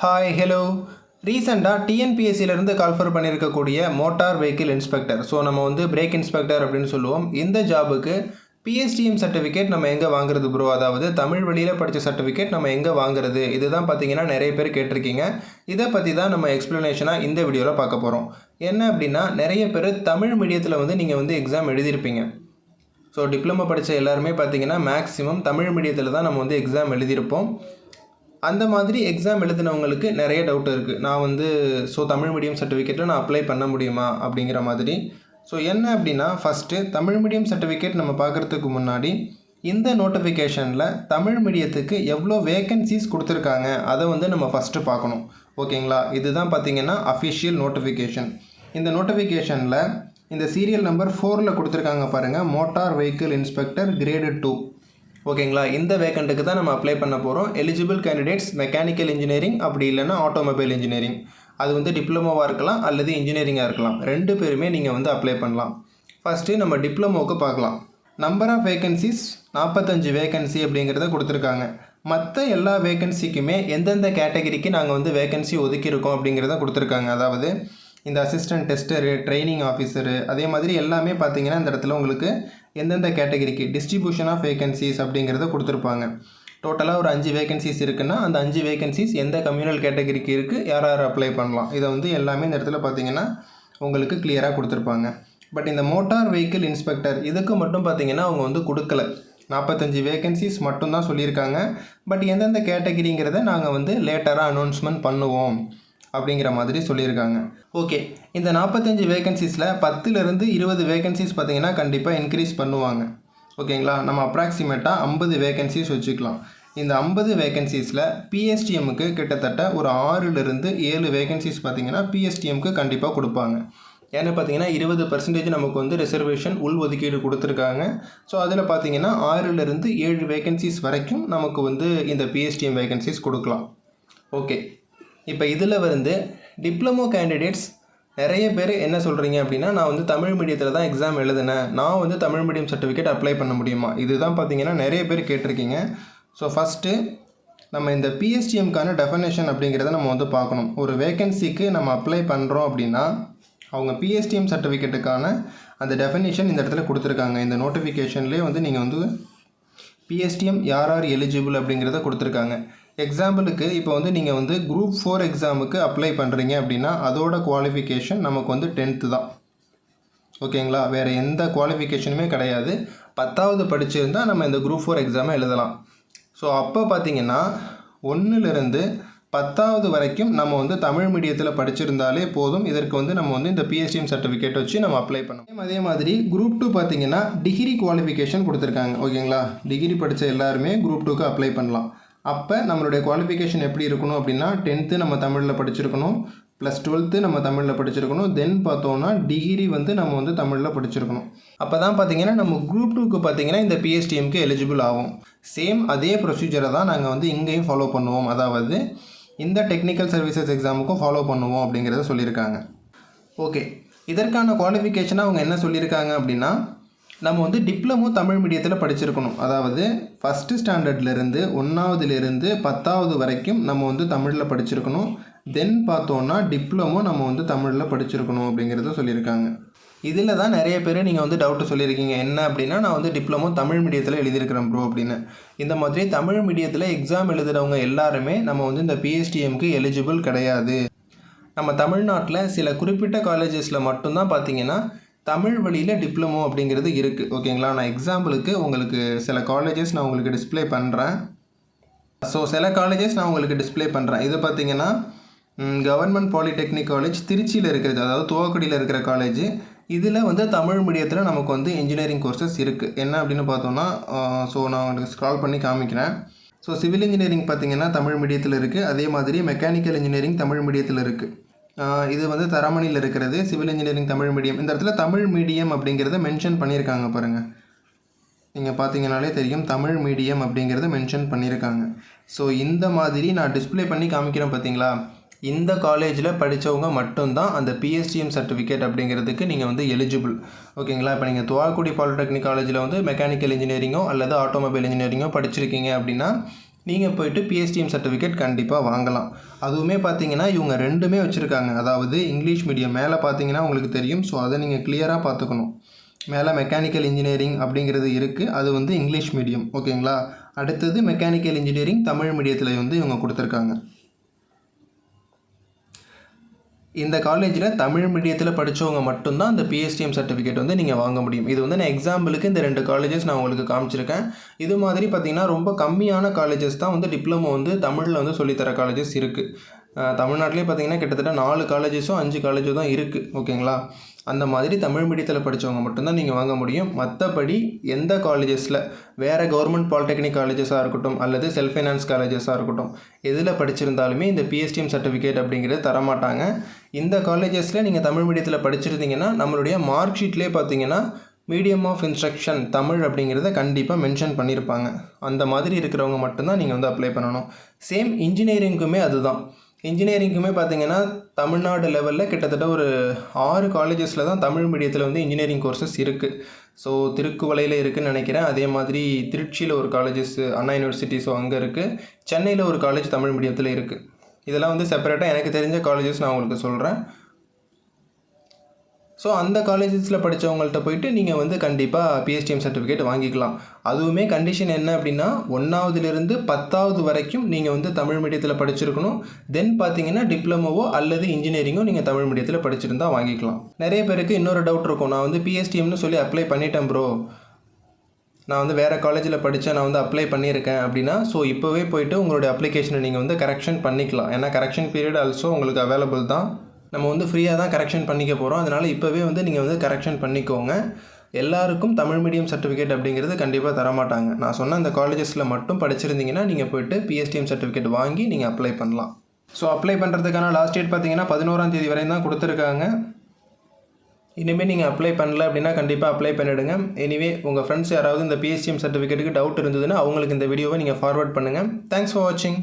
Hi hello ரீசெண்டாக டிஎன்பிஎஸ்சிலேருந்து call for பண்ணியிருக்கக்கூடிய மோட்டார் வெஹிக்கிள் இன்ஸ்பெக்டர். ஸோ நம்ம வந்து பிரேக் இன்ஸ்பெக்டர் அப்படின்னு சொல்லுவோம். இந்த ஜாபுக்கு பிஎஸ்டிஎம் சர்டிஃபிகேட் நம்ம எங்கே வாங்குறது ப்ரோ? அதாவது தமிழ் வழியில் படித்த சர்டிஃபிகேட் நம்ம எங்கே வாங்குறது? இதுதான் பார்த்தீங்கன்னா நிறைய பேர் கேட்டிருக்கீங்க. இதை பற்றி தான் நம்ம எக்ஸ்ப்ளனேஷனாக இந்த வீடியோவில் பார்க்க போகிறோம். என்ன அப்படின்னா, நிறைய பேர் தமிழ் மீடியத்தில் வந்து நீங்கள் வந்து எக்ஸாம் எழுதியிருப்பீங்க. ஸோ டிப்ளமோ படித்த எல்லாருமே பார்த்தீங்கன்னா மேக்ஸிமம் தமிழ் மீடியத்தில் தான் நம்ம வந்து எக்ஸாம் எழுதியிருப்போம். அந்த மாதிரி எக்ஸாம் எழுதினவங்களுக்கு நிறைய டவுட் இருக்குது. நான் வந்து தமிழ் மீடியம் சர்டிஃபிகேட்டில் நான் அப்ளை பண்ண முடியுமா அப்படிங்கிற மாதிரி. ஸோ என்ன அப்படின்னா, ஃபஸ்ட்டு தமிழ் மீடியம் சர்டிஃபிகேட் நம்ம பார்க்குறதுக்கு முன்னாடி இந்த நோட்டிஃபிகேஷனில் தமிழ் மீடியத்துக்கு எவ்வளோ வேக்கன்சிஸ் கொடுத்துருக்காங்க அதை வந்து நம்ம ஃபஸ்ட்டு பார்க்கணும். ஓகேங்களா? இதுதான் பார்த்திங்கன்னா அஃபிஷியல் நோட்டிஃபிகேஷன். இந்த நோட்டிஃபிகேஷனில் இந்த சீரியல் நம்பர் 4ல் கொடுத்துருக்காங்க பாருங்கள், மோட்டார் வெஹிக்கிள் இன்ஸ்பெக்டர் கிரேடு 2. ஓகேங்களா? இந்த வேக்கண்ட்டுக்கு தான் நம்ம அப்ளை பண்ண போகிறோம். எலிஜிபிள் கேண்டிடேட்ஸ் மெக்கானிக்கல் இன்ஜினியரிங், அப்படி இல்லைன்னா ஆட்டோமொபைல் இன்ஜினியரிங். அது வந்து டிப்ளமோவாக இருக்கலாம் அல்லது இன்ஜினியரிங்காக இருக்கலாம். ரெண்டு பேருமே நீங்கள் வந்து அப்ளை பண்ணலாம். ஃபஸ்ட்டு நம்ம டிப்ளமோவுக்கு பார்க்கலாம். நம்பர் ஆஃப் வேக்கன்சிஸ் 45 வேக்கன்சி அப்படிங்கிறத கொடுத்துருக்காங்க. மற்ற எல்லா வேக்கன்சிக்குமே எந்தெந்த கேட்டகரிக்கு நாங்கள் வந்து வேக்கன்சி ஒதுக்கியிருக்கோம் அப்படிங்கிறத கொடுத்துருக்காங்க. அதாவது இந்த அசிஸ்டன்ட் டெஸ்டரு, ட்ரைனிங் ஆஃபீஸரு, அதே மாதிரி எல்லாமே பார்த்தீங்கன்னா இந்த இடத்துல உங்களுக்கு எந்தெந்த கேட்டகரிக்கு டிஸ்ட்ரிபியூஷன் ஆஃப் வேக்கன்சிஸ் அப்படிங்கிறத கொடுத்துருப்பாங்க. டோட்டலாக ஒரு 5 வேக்கன்சிஸ் இருக்குன்னா அந்த 5 வேக்கன்சிஸ் எந்த கம்யூனல் கேட்டகரிக்கு இருக்குது, யார் யார் அப்ளை பண்ணலாம், இதை வந்து எல்லாமே இந்த இடத்துல பார்த்தீங்கன்னா உங்களுக்கு கிளியராக கொடுத்துருப்பாங்க. பட் இந்த மோட்டார் வெஹிக்கிள் இன்ஸ்பெக்டர் இதுக்கு மட்டும் பார்த்தீங்கன்னா அவங்க வந்து கொடுக்கல. 45 வேக்கன்சிஸ் மட்டும்தான் சொல்லியிருக்காங்க. பட் எந்தெந்த கேட்டகிரிங்கிறத நாங்கள் வந்து லேட்டராக அனௌன்ஸ்மெண்ட் பண்ணுவோம் அப்படிங்கிற மாதிரி சொல்லியிருக்காங்க. ஓகே, இந்த 45 வேக்கன்சிஸில் 10லேருந்து 20 வேக்கன்சிஸ் பார்த்தீங்கன்னா கண்டிப்பாக இன்க்ரீஸ் பண்ணுவாங்க. ஓகேங்களா? நம்ம அப்ராக்சிமேட்டாக 50 வேக்கன்சிஸ் வச்சுக்கலாம். இந்த 50 வேக்கன்சிஸில் பிஎஸ்டிஎம்முக்கு கிட்டத்தட்ட ஒரு 6லேருந்து 7 வேக்கன்சிஸ் பார்த்தீங்கன்னா பிஎஸ்டிஎம்க்கு கண்டிப்பாக கொடுப்பாங்க. ஏன்னா பார்த்தீங்கன்னா 20% நமக்கு வந்து ரிசர்வேஷன் உள் ஒதுக்கீடு கொடுத்துருக்காங்க. ஸோ அதில் பார்த்தீங்கன்னா 6லேருந்து 7 வேக்கன்சிஸ் வரைக்கும் நமக்கு வந்து இந்த பிஎஸ்டிஎம் வேக்கன்சிஸ் கொடுக்கலாம். ஓகே, இப்போ இதில் வந்து டிப்ளமோ கேண்டிடேட்ஸ் நிறைய பேர் என்ன சொல்கிறீங்க அப்படின்னா, நான் வந்து தமிழ் மீடியத்தில் தான் எக்ஸாம் எழுதினேன், நான் வந்து தமிழ் மீடியம் சர்டிஃபிகேட் அப்ளை பண்ண முடியுமா? இதுதான் பார்த்தீங்கன்னா நிறைய பேர் கேட்டிருக்கீங்க. ஸோ ஃபஸ்ட்டு நம்ம இந்த பிஎஸ்டிஎம்க்கான டெஃபனேஷன் அப்படிங்கிறத நம்ம வந்து பார்க்கணும். ஒரு வேக்கன்சிக்கு நம்ம அப்ளை பண்ணுறோம் அப்படின்னா அவங்க பிஎஸ்டிஎம் சர்டிஃபிகேட்டுக்கான அந்த டெஃபனேஷன் இந்த இடத்துல கொடுத்துருக்காங்க. இந்த நோட்டிஃபிகேஷன்லேயே வந்து நீங்கள் வந்து பிஎஸ்டிஎம் யார் யார் எலிஜிபிள் அப்படிங்கிறத கொடுத்துருக்காங்க. எக்ஸாம்பிளுக்கு இப்போ வந்து நீங்கள் வந்து குரூப் 4 எக்ஸாமுக்கு அப்ளை பண்ணுறீங்க அப்படின்னா அதோட குவாலிஃபிகேஷன் நமக்கு வந்து 10th தான். ஓகேங்களா? வேறு எந்த குவாலிஃபிகேஷனுமே கிடையாது. 10வது படிச்சிருந்தால் நம்ம இந்த குரூப் 4 எக்ஸாமை எழுதலாம். ஸோ அப்போ பார்த்தீங்கன்னா 1லேருந்து 10வது வரைக்கும் நம்ம வந்து தமிழ் மீடியத்தில் படிச்சிருந்தாலே போதும். இதற்கு வந்து நம்ம வந்து இந்த பிஎஸ்டிஎம் சர்டிஃபிகேட் வச்சு நம்ம அப்ளை பண்ணோம். அதே மாதிரி குரூப் 2 பார்த்தீங்கன்னா டிகிரி குவாலிஃபிகேஷன் கொடுத்துருக்காங்க. ஓகேங்களா? டிகிரி படித்த எல்லாருமே குரூப் 2க்கு அப்ளை பண்ணலாம். அப்போ நம்மளுடைய குவாலிஃபிகேஷன் எப்படி இருக்கணும் அப்படின்னா 10th நம்ம தமிழில் படிச்சிருக்கணும், ப்ளஸ் 12th நம்ம தமிழில் படிச்சிருக்கணும், தென் பார்த்தோன்னா டிகிரி வந்து நம்ம வந்து தமிழில் படிச்சிருக்கணும். அப்போ தான் பார்த்தீங்கன்னா நம்ம குரூப் 2க்கு பார்த்தீங்கன்னா இந்த பிஎஸ்டிஎம்க்கு எலிஜிபிள் ஆகும். சேம் அதே ப்ரொசீஜரை தான் நாங்கள் வந்து இங்கேயும் ஃபாலோ பண்ணுவோம். அதாவது இந்த டெக்னிக்கல் சர்வீசஸ் எக்ஸாமுக்கும் ஃபாலோ பண்ணுவோம் அப்படிங்கிறத சொல்லியிருக்காங்க. ஓகே, இதற்கான குவாலிஃபிகேஷனாக அவங்க என்ன சொல்லியிருக்காங்க அப்படின்னா, நம்ம வந்து டிப்ளமோ தமிழ் மீடியத்தில் படிச்சிருக்கணும். அதாவது ஃபஸ்ட்டு ஸ்டாண்டர்ட்லேருந்து 1வதுலேருந்து 10வது வரைக்கும் நம்ம வந்து தமிழில் படிச்சிருக்கணும். தென் பார்த்தோன்னா டிப்ளமோ நம்ம வந்து தமிழில் படிச்சிருக்கணும் அப்படிங்கிறத சொல்லியிருக்காங்க. இதில் தான் நிறைய பேர் நீங்கள் வந்து டவுட்டு சொல்லியிருக்கீங்க. என்ன அப்படின்னா, நான் வந்து டிப்ளமோ தமிழ் மீடியத்தில் எழுதியிருக்கிறேன் ப்ரோ அப்படின்னு. இந்த மாதிரி தமிழ் மீடியத்தில் எக்ஸாம் எழுதுகிறவங்க எல்லாருமே நம்ம வந்து இந்த பிஎஸ்டிஎம்க்கு எலிஜிபிள் கிடையாது. நம்ம தமிழ்நாட்டில் சில குறிப்பிட்ட காலேஜஸில் மட்டும்தான் பார்த்தீங்கன்னா தமிழ் வழியில் டிப்ளமோ அப்படிங்கிறது இருக்குது. ஓகேங்களா? நான் எக்ஸாம்பிளுக்கு உங்களுக்கு சில காலேஜஸ் நான் உங்களுக்கு டிஸ்பிளே பண்ணுறேன். ஸோ சில காலேஜஸ் நான் உங்களுக்கு டிஸ்பிளே பண்ணுறேன். இது பார்த்திங்கன்னா கவர்மெண்ட் பாலிடெக்னிக் காலேஜ் திருச்சியில் இருக்கிறது, அதாவது துவக்குடியில் இருக்கிற காலேஜ். இதில் வந்து தமிழ் மீடியத்தில் நமக்கு வந்து இன்ஜினியரிங் கோர்சஸ் இருக்குது. என்ன அப்படின்னு பார்த்தோன்னா, நான் உங்களுக்கு ஸ்க்ரால் பண்ணி காமிக்கிறேன். ஸோ சிவில் இன்ஜினியரிங் பார்த்திங்கன்னா தமிழ் மீடியத்தில் இருக்குது. அதே மாதிரி மெக்கானிக்கல் இன்ஜினியரிங் தமிழ் மீடியத்தில் இருக்குது. இது வந்து தரமணியில் இருக்கிறது சிவில் இன்ஜினியரிங் தமிழ் மீடியம். இந்த இடத்துல தமிழ் மீடியம் அப்படிங்கிறத மென்ஷன் பண்ணியிருக்காங்க பாருங்கள். நீங்கள் பார்த்தீங்கனாலே தெரியும் தமிழ் மீடியம் அப்படிங்கிறத மென்ஷன் பண்ணியிருக்காங்க. ஸோ இந்த மாதிரி நான் டிஸ்பிளே பண்ணி காமிக்கிறேன் பார்த்தீங்களா? இந்த காலேஜில் படித்தவங்க மட்டும்தான் அந்த பிஎஸ்டிஎம் சர்டிஃபிகேட் அப்படிங்கிறதுக்கு நீங்கள் வந்து எலிஜிபிள். ஓகேங்களா? இப்போ நீங்கள் துவாக்குடி பாலிடெக்னிக் காலேஜில் வந்து மெக்கானிக்கல் இன்ஜினியரிங்கோ அல்லது ஆட்டோமொபைல் இன்ஜினியரிங்கோ படிச்சிருக்கீங்க அப்படின்னா நீங்கள் போயிட்டு பிஎஸ்டிஎம் சர்டிஃபிகேட் கண்டிப்பாக வாங்கலாம். அதுவுமே பார்த்தீங்கன்னா இவங்க ரெண்டுமே வச்சுருக்காங்க. அதாவது இங்கிலீஷ் மீடியம் மேலே பார்த்தீங்கன்னா உங்களுக்கு தெரியும். ஸோ அதை நீங்கள் கிளியராக பார்த்துக்கணும். மேலே மெக்கானிக்கல் இன்ஜினியரிங் அப்படிங்கிறது இருக்குது. அது வந்து இங்கிலீஷ் மீடியம், ஓகேங்களா. அடுத்தது மெக்கானிக்கல் இன்ஜினியரிங் தமிழ் மீடியத்தில் வந்து இவங்க கொடுத்துருக்காங்க. இந்த காலேஜில் தமிழ் மீடியத்தில் படித்தவங்க மட்டும்தான் அந்த பிஎஸ்டிஎம் சர்டிஃபிகேட் வந்து நீங்கள் வாங்க முடியும். இது வந்து நான் எக்ஸாம்பிளுக்கு இந்த 2 காலேஜஸ் நான் உங்களுக்கு காமிச்சிருக்கேன். இது மாதிரி பார்த்திங்கன்னா ரொம்ப கம்மியான காலேஜஸ் தான் வந்து டிப்ளமோ வந்து தமிழில் வந்து சொல்லித்தர காலேஜஸ் இருக்குது. தமிழ்நாட்டிலே பார்த்திங்கன்னா கிட்டத்தட்ட 4 காலேஜஸோ 5 காலேஜோ தான் இருக்குது, ஓகேங்களா. அந்த மாதிரி தமிழ் மீடியத்தில் படித்தவங்க மட்டும்தான் நீங்கள் வாங்க முடியும். மற்றபடி எந்த காலேஜஸில் வேறு கவர்மெண்ட் பாலிடெக்னிக் காலேஜஸாக இருக்கட்டும் அல்லது செல்ஃப் ஃபைனான்ஸ் காலேஜஸாக இருக்கட்டும் எதில் படிச்சிருந்தாலுமே இந்த பிஎஸ்டிஎம் சர்டிஃபிகேட் அப்படிங்கிறது தரமாட்டாங்க. இந்த காலேஜஸில் நீங்கள் தமிழ் மீடியத்தில் படிச்சிருந்தீங்கன்னா நம்மளுடைய மார்க் ஷீட்லேயே பார்த்தீங்கன்னா மீடியம் ஆஃப் இன்ஸ்ட்ரக்ஷன் தமிழ் அப்படிங்கிறத கண்டிப்பாக மென்ஷன் பண்ணியிருப்பாங்க. அந்த மாதிரி இருக்கிறவங்க மட்டும்தான் நீங்கள் வந்து அப்ளை பண்ணணும். சேம் இன்ஜினியரிங்க்குமே அதுதான். இன்ஜினியரிங்க்குமே பார்த்தீங்கன்னா தமிழ்நாடு லெவலில் கிட்டத்தட்ட ஒரு 6 காலேஜஸில் தான் தமிழ் மீடியத்தில் வந்து இன்ஜினியரிங் கோர்சஸ் இருக்குது. ஸோ திருக்குவளையில் இருக்குதுன்னு நினைக்கிறேன். அதே மாதிரி திருச்சியில் ஒரு காலேஜஸ் அண்ணா யூனிவர்சிட்டி, ஸோ அங்கே இருக்குது. சென்னையில் ஒரு காலேஜ் தமிழ் மீடியத்தில் இருக்குது. இதெல்லாம் வந்து செப்பரேட்டாக எனக்கு தெரிஞ்ச காலேஜஸ் நான் உங்களுக்கு சொல்கிறேன். ஸோ அந்த காலேஜஸில் படித்தவங்கள்ட்ட போயிட்டு நீங்கள் வந்து கண்டிப்பாக பிஎஸ்டிஎம் சர்டிஃபிகேட் வாங்கிக்கலாம். அதுவுமே கண்டிஷன் என்ன அப்படின்னா 1ஆவதுலேருந்து 10ஆவது வரைக்கும் நீங்கள் வந்து தமிழ் மீடியத்தில் படிச்சிருக்கணும். தென் பார்த்தீங்கன்னா டிப்ளமோவோ அல்லது இன்ஜினியரிங்கோ நீங்கள் தமிழ் மீடியத்தில் படிச்சிருந்தா வாங்கிக்கலாம். நிறைய பேருக்கு இன்னொரு டவுட் இருக்கும், நான் வந்து பிஎஸ்டிஎம்னு சொல்லி அப்ளை பண்ணிட்டேன் ப்ரோ, நான் வந்து வேறு காலேஜில் படித்தேன், நான் வந்து அப்ளை பண்ணியிருக்கேன் அப்படின்னா, ஸோ இப்போவே போயிட்டு உங்களுடைய அப்ளிகேஷனை நீங்கள் வந்து கரெக்ஷன் பண்ணிக்கலாம். ஏன்னா கரெக்ஷன் பீரியட் ஆல்சோ உங்களுக்கு அவைலபிள் தான். நம்ம வந்து ஃப்ரீயாக தான் கரெக்ஷன் பண்ணிக்க போகிறோம். அதனால் இப்போவே வந்து நீங்கள் வந்து கரெக்ஷன் பண்ணிக்கோங்க. எல்லாருக்கும் தமிழ் மீடியம் சர்டிஃபிகேட் அப்படிங்கிறது கண்டிப்பாக தரமாட்டாங்க. நான் சொன்ன அந்த காலேஜஸில் மட்டும் படிச்சிருந்தீங்கன்னா நீங்கள் போய்ட்டு பிஎஸ்டிஎம் சர்டிஃபிகேட் வாங்கி நீங்கள் அப்ளை பண்ணலாம். ஸோ அப்ளை பண்ணுறதுக்கான லாஸ்ட் டேட் பார்த்தீங்கன்னா 11ஆம் தேதி வரையும் தான் கொடுத்துருக்காங்க. இனிமேல் நீங்கள் அப்ளை பண்ணல அப்படின்னா கண்டிப்பாக அப்ளை பண்ணிவிடுங்க. எனிவே உங்கள் ஃப்ரெண்ட்ஸ் யாராவது இந்த பிஎஸ்டிஎம் சர்டிஃபிகேட்டுக்கு டவுட் இருந்ததுன்னா அவங்களுக்கு இந்த வீடியோவை நீங்கள் ஃபார்வர்ட் பண்ணுங்கள். தேங்க்ஸ் ஃபார் வாட்சிங்.